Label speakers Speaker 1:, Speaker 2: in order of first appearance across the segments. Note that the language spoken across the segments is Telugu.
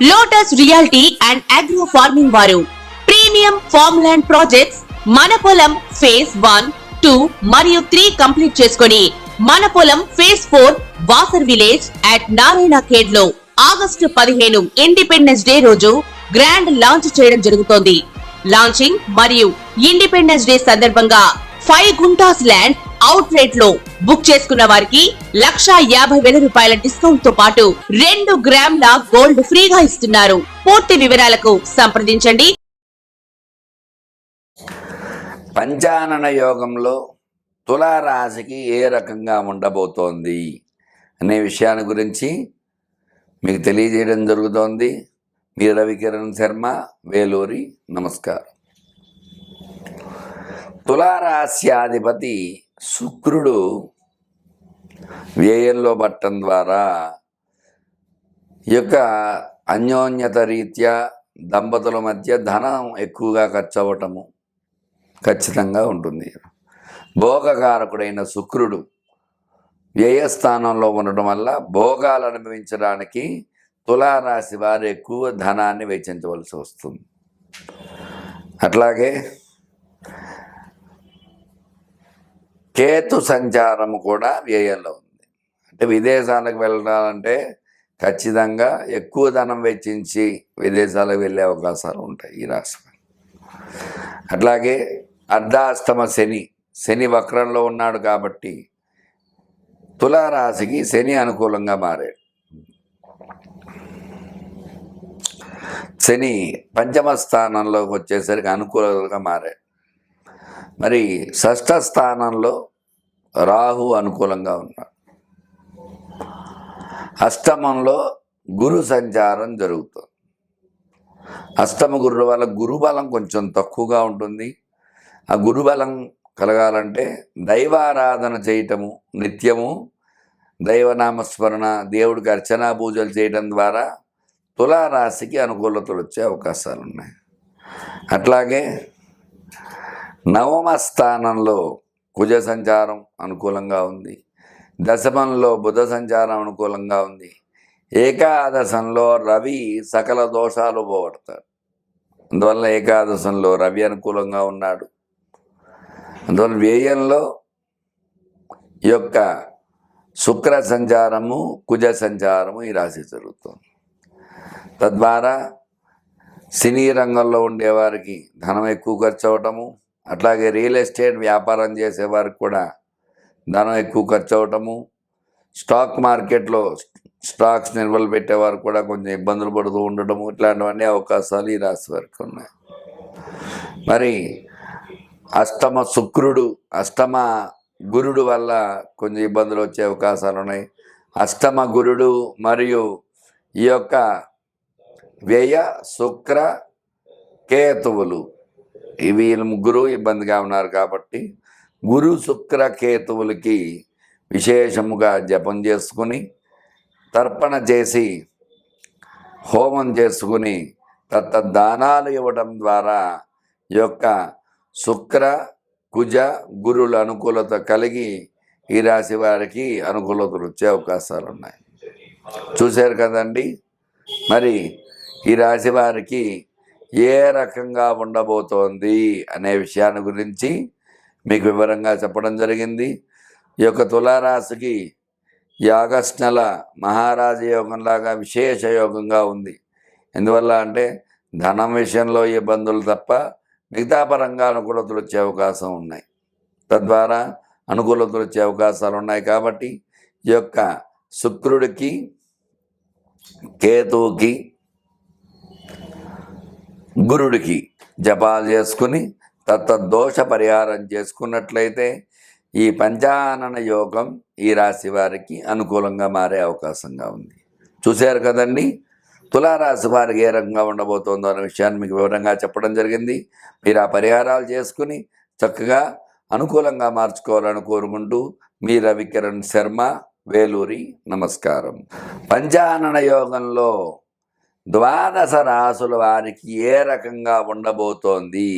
Speaker 1: Lotus reality and agro farming వారు ప్రీమియం ఫార్మ్ ల్యాండ్ ప్రాజెక్ట్స్ మన పొలం ఫేజ్ 1, 2 మరియు 3 కంప్లీట్ చేసుకొని మన పొలం phase 4 Wasar village at Narayana Khed లో ఆగస్టు 15 ఇండిపెండెన్స్ డే రోజు గ్రాండ్ లాంచ్ చేయడం జరుగుతోంది. లాంచింగ్ మరియు ఇండిపెండెన్స్ డే సందర్భంగా 5 గుంటాస్ ల్యాండ్ అవుట్ రేట్ లో బుక్ చేసుకున్న వారికి 1,50,000 రూపాయల డిస్కౌంట్ తో పాటు 2 గ్రాముల గోల్డ్ ఫ్రీగా ఇస్తున్నారు. పూర్తి వివరాలకు సంప్రదించండి.
Speaker 2: పంచానన యోగంలో తులారాశికి ఏ రకంగా ఉండబోతోంది అనే విషయాన్ని గురించి మీకు తెలియజేయడం జరుగుతోంది. మీ రవికిరణ్ శర్మ, వేలూరి. నమస్కారం. తులారాశ్యాధిపతి శుక్రుడు వ్యయంలో పట్టడం ద్వారా ఈ యొక్క అన్యోన్యత రీత్యా దంపతుల మధ్య ధనం ఎక్కువగా ఖర్చు అవ్వటము ఖచ్చితంగా ఉంటుంది. భోగకారకుడైన శుక్రుడు వ్యయస్థానంలో ఉండటం వల్ల భోగాలు అనుభవించడానికి తులారాశి వారు ఎక్కువ ధనాన్ని వెచ్చించవలసి వస్తుంది. అట్లాగే కేతు సంచారము కూడా వ్యయంలో ఉంది. అంటే విదేశాలకు వెళ్ళాలంటే ఖచ్చితంగా ఎక్కువ ధనం వెచ్చించి విదేశాలకు వెళ్ళే అవకాశాలు ఉంటాయి ఈ రాశి. అట్లాగే అర్ధాష్టమ శని వక్రంలో ఉన్నాడు కాబట్టి తులారాశికి శని అనుకూలంగా మారాడు. శని పంచమ స్థానంలోకి వచ్చేసరికి అనుకూలంగా మారాడు. మరి షష్ఠ స్థానంలో రాహు అనుకూలంగా ఉన్నాడు. అష్టమంలో గురు సంచారం జరుగుతుంది. అష్టమ గురువు వల్ల గురుబలం కొంచెం తక్కువగా ఉంటుంది. ఆ గురుబలం కలగాలంటే దైవారాధన చేయటము, నిత్యము దైవనామస్మరణ, దేవుడికి అర్చనా పూజలు చేయడం ద్వారా తులారాశికి అనుకూలతలు వచ్చే అవకాశాలు ఉన్నాయి. అట్లాగే నవమ స్థానంలో కుజ సంచారం అనుకూలంగా ఉంది. దశమంలో బుధ సంచారం అనుకూలంగా ఉంది. ఏకాదశంలో రవి సకల దోషాలు పోగొడతాడు. అందువల్ల ఏకాదశంలో రవి అనుకూలంగా ఉన్నాడు. అందువల్ల వ్యయంలో ఈ యొక్క శుక్ర సంచారము, కుజ సంచారము ఈ రాశి జరుగుతుంది. తద్వారా సినీ రంగంలో ఉండేవారికి ధనం ఎక్కువ ఖర్చు అవటము, అట్లాగే రియల్ ఎస్టేట్ వ్యాపారం చేసేవారికి కూడా ధనం ఎక్కువ ఖర్చు అవటము, స్టాక్ మార్కెట్లో స్టాక్స్ నిల్వలు పెట్టేవారు కూడా కొంచెం ఇబ్బందులు పడుతూ ఉండటము, ఇట్లాంటివన్నీ అవకాశాలు ఈ రాశి వారికి ఉన్నాయి. మరి అష్టమ శుక్రుడు, అష్టమ గురుడు వల్ల కొంచెం ఇబ్బందులు వచ్చే అవకాశాలు ఉన్నాయి. అష్టమ గురుడు మరియు ఈ యొక్క వ్యయ శుక్ర కేతువులు వీళ్ళు ముగ్గురు ఇబ్బందిగా ఉన్నారు కాబట్టి గురు శుక్ర కేతువులకి విశేషముగా జపం చేసుకుని, తర్పణ చేసి, హోమం చేసుకుని దానాలు ఇవ్వడం ద్వారా ఈ యొక్క శుక్ర కుజ గురుల అనుకూలత కలిగి ఈ రాశి వారికి అనుకూలతలు వచ్చే అవకాశాలు ఉన్నాయి. చూశారు కదండి. మరి ఈ రాశి వారికి ఏ రకంగా ఉండబోతోంది అనే విషయాన్ని గురించి మీకు వివరంగా చెప్పడం జరిగింది. ఈ యొక్క తులారాశికి ఈ ఆగస్టు నెల మహారాజ యోగంలాగా విశేష యోగంగా ఉంది. ఎందువల్ల అంటే ధనం విషయంలో ఇబ్బందులు తప్ప మిగతా పరంగా అనుకూలతలు వచ్చే అవకాశం ఉన్నాయి. తద్వారా అనుకూలతలు వచ్చే అవకాశాలు ఉన్నాయి. కాబట్టి ఈ యొక్క శుక్రుడికి, కేతువుకి, గురుడికి జపాలు చేసుకుని దోష పరిహారం చేసుకున్నట్లయితే ఈ పంచానన యోగం ఈ రాశి వారికి అనుకూలంగా మారే అవకాశంగా ఉంది. చూశారు కదండి. తులారాశి వారికి ఏ రకంగా ఉండబోతోందో అనే విషయాన్ని మీకు వివరంగా చెప్పడం జరిగింది. మీరు ఆ పరిహారాలు చేసుకుని చక్కగా అనుకూలంగా మార్చుకోవాలని కోరుకుంటూ మీ రవికిరణ్ శర్మ, వేలూరి. నమస్కారం. పంచానన యోగంలో ద్వాదశ రాశుల వారికి ఏ రకంగా ఉండబోతోంది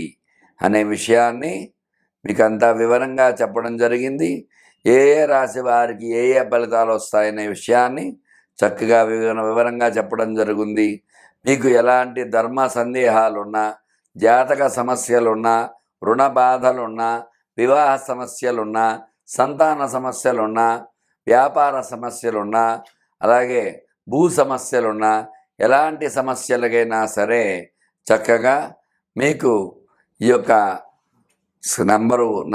Speaker 2: అనే విషయాన్ని మీకు అంతా వివరంగా చెప్పడం జరిగింది. ఏ రాశి వారికి ఏ ఫలితాలు వస్తాయనే విషయాన్ని చక్కగా వివరంగా చెప్పడం జరుగుతుంది. మీకు ఎలాంటి ధర్మ సందేహాలున్నా, జాతక సమస్యలున్నా, రుణ బాధలున్నా, వివాహ సమస్యలున్నా, సంతాన సమస్యలున్నా, వ్యాపార సమస్యలున్నా, అలాగే భూ సమస్యలున్నా, ఎలాంటి సమస్యలకైనా సరే చక్కగా మీకు ఈ యొక్క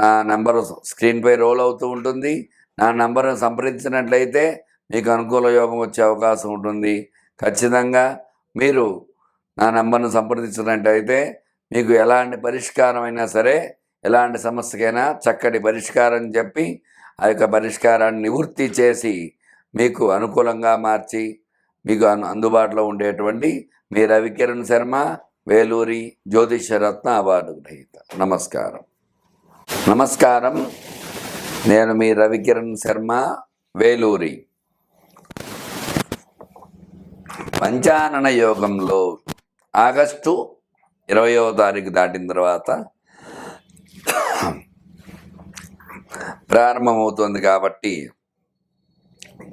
Speaker 2: నా నంబరు స్క్రీన్పై రోల్ అవుతూ ఉంటుంది. నా నంబరును సంప్రదించినట్లయితే మీకు అనుకూల యోగం వచ్చే అవకాశం ఉంటుంది. ఖచ్చితంగా మీరు నా నంబర్ను సంప్రదించినట్లయితే మీకు ఎలాంటి పరిష్కారం అయినా సరే, ఎలాంటి సమస్యకైనా చక్కటి పరిష్కారం చెప్పి ఆ యొక్క పరిష్కారాన్ని నివృత్తి చేసి మీకు అనుకూలంగా మార్చి మీకు అందుబాటులో ఉండేటువంటి మీ రవికిరణ్ శర్మ, వేలూరి జ్యోతిషరత్న అవార్డు గ్రహీత. నమస్కారం. నేను మీ రవికిరణ్ శర్మ, వేలూరి. పంచానన యోగంలో ఆగస్టు 20వ తారీఖు దాటిన తర్వాత ప్రారంభమవుతుంది కాబట్టి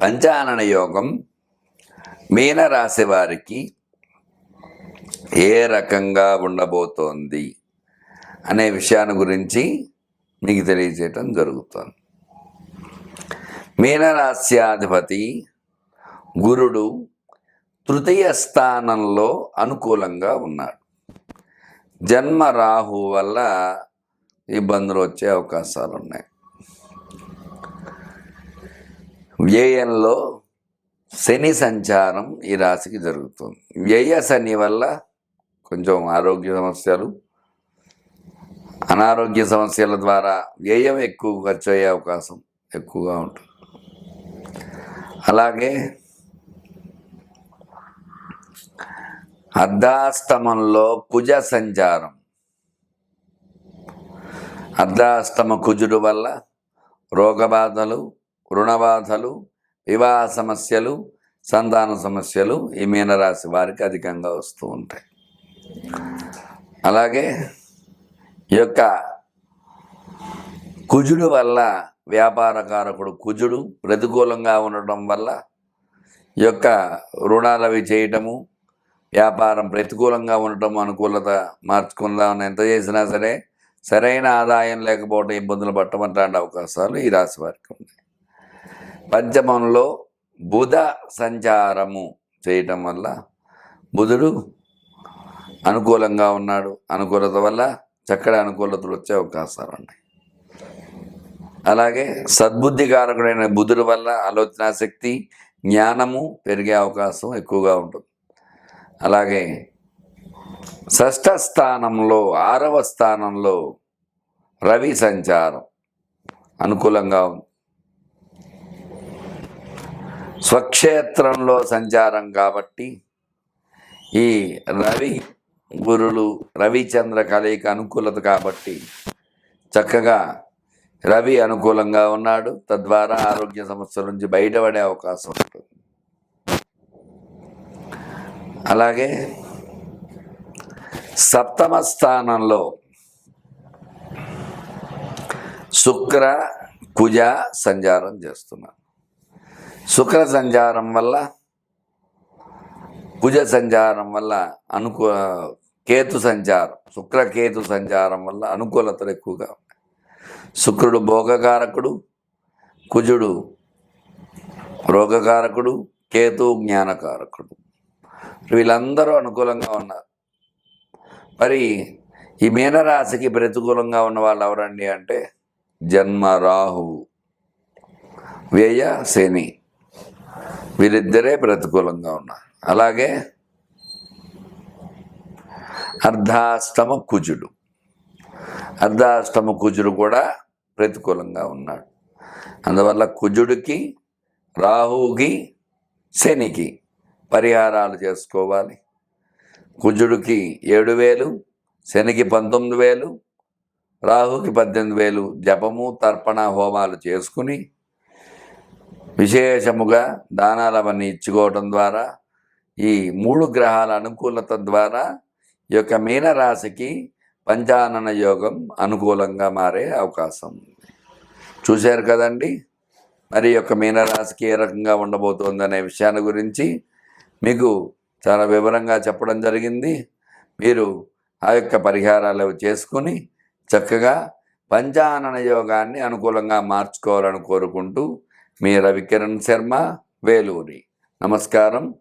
Speaker 2: పంచానన యోగం మీనరాశి వారికి ఏ రకంగా ఉండబోతోంది అనే విషయాన్ని గురించి మీకు తెలియజేయటం జరుగుతుంది. మీనరాశ్యాధిపతి గురుడు తృతీయ స్థానంలో అనుకూలంగా ఉన్నాడు. జన్మ రాహు వల్ల ఇబ్బందులు వచ్చే అవకాశాలు ఉన్నాయి. వ్యయంలో శని సంచారం ఈ రాశికి జరుగుతుంది. వ్యయ శని వల్ల కొంచెం ఆరోగ్య సమస్యలు, అనారోగ్య సమస్యల ద్వారా వ్యయం ఎక్కువ ఖర్చు అయ్యే అవకాశం ఎక్కువగా ఉంటుంది. అలాగే అర్ధాష్టమంలో కుజ సంచారం, అర్ధాష్టమ కుజుడు వల్ల రోగబాధలు, రుణబాధలు, వివాహ సమస్యలు, సంతాన సమస్యలు ఈ మీనరాశి వారికి అధికంగా వస్తూ ఉంటాయి. అలాగే ఈ యొక్క కుజుడు వల్ల వ్యాపారకారకుడు కుజుడు ప్రతికూలంగా ఉండటం వల్ల ఈ యొక్క రుణాలు అవి చేయటము, వ్యాపారం ప్రతికూలంగా ఉండటం, అనుకూలత మార్చుకుందామని ఎంత చేసినా సరే సరైన ఆదాయం లేకపోవడం, ఇబ్బందులు పట్టమంటాంటి అవకాశాలు ఈ రాశి వారికి ఉన్నాయి. పంచమంలో బుధ సంచారము చేయటం వల్ల బుధుడు అనుకూలంగా ఉన్నాడు. అనుకూలత వల్ల చక్కటి అనుకూలతలు వచ్చే అవకాశాలు ఉన్నాయి. అలాగే సద్బుద్ధికారకుడైన బుధుడు వల్ల ఆలోచన శక్తి, జ్ఞానము పెరిగే అవకాశం ఎక్కువగా ఉంటుంది. అలాగే షష్ఠ స్థానంలో 6వ స్థానంలో రవి సంచారం అనుకూలంగా ఉంది. స్వక్షేత్రంలో సంచారం కాబట్టి ఈ రవి గురులు రవిచంద్ర కలయిక అనుకూలత కాబట్టి చక్కగా రవి అనుకూలంగా ఉన్నాడు. తద్వారా ఆరోగ్య సమస్యల నుంచి బయటపడే అవకాశం ఉంటుంది. అలాగే సప్తమ స్థానంలో శుక్ర కుజ సంచారం చేస్తున్నారు. శుక్ర సంచారం వల్ల, కుజ సంచారం వల్ల కేతు సంచారం, శుక్రకేతు సంచారం వల్ల అనుకూలతలు ఎక్కువగా ఉన్నాయి. శుక్రుడు భోగకారకుడు, కుజుడు రోగకారకుడు, కేతు జ్ఞానకారకుడు. వీళ్ళందరూ అనుకూలంగా ఉన్నారు. మరి ఈ మీనరాశికి ప్రతికూలంగా ఉన్న వాళ్ళు ఎవరండి అంటే జన్మ రాహువు, వ్యయ శని, వీరిద్దరే ప్రతికూలంగా ఉన్నారు. అలాగే అర్ధాష్టమ కుజుడు కూడా ప్రతికూలంగా ఉన్నాడు. అందువల్ల కుజుడికి, రాహువుకి, శనికి పరిహారాలు చేసుకోవాలి. కుజుడికి 7,000, శనికి 19,000, రాహుకి 18,000 జపము, తర్పణ, హోమాలు చేసుకుని విశేషముగా దానాలవన్నీ ఇచ్చుకోవటం ద్వారా ఈ 3 గ్రహాల అనుకూలత ద్వారా ఈ యొక్క మీనరాశికి పంచానన యోగం అనుకూలంగా మారే అవకాశం ఉంది. చూశారు కదండి. మరి యొక్క మీనరాశికి ఏ రకంగా ఉండబోతోందనే విషయాన్ని గురించి మీకు చాలా వివరంగా చెప్పడం జరిగింది. మీరు ఆ యొక్క పరిహారాలు చేసుకుని చక్కగా పంచానన యోగాన్ని అనుకూలంగా మార్చుకోవాలని కోరుకుంటూ మీ రవికిరణ్ శర్మ, వేలూరి. నమస్కారం.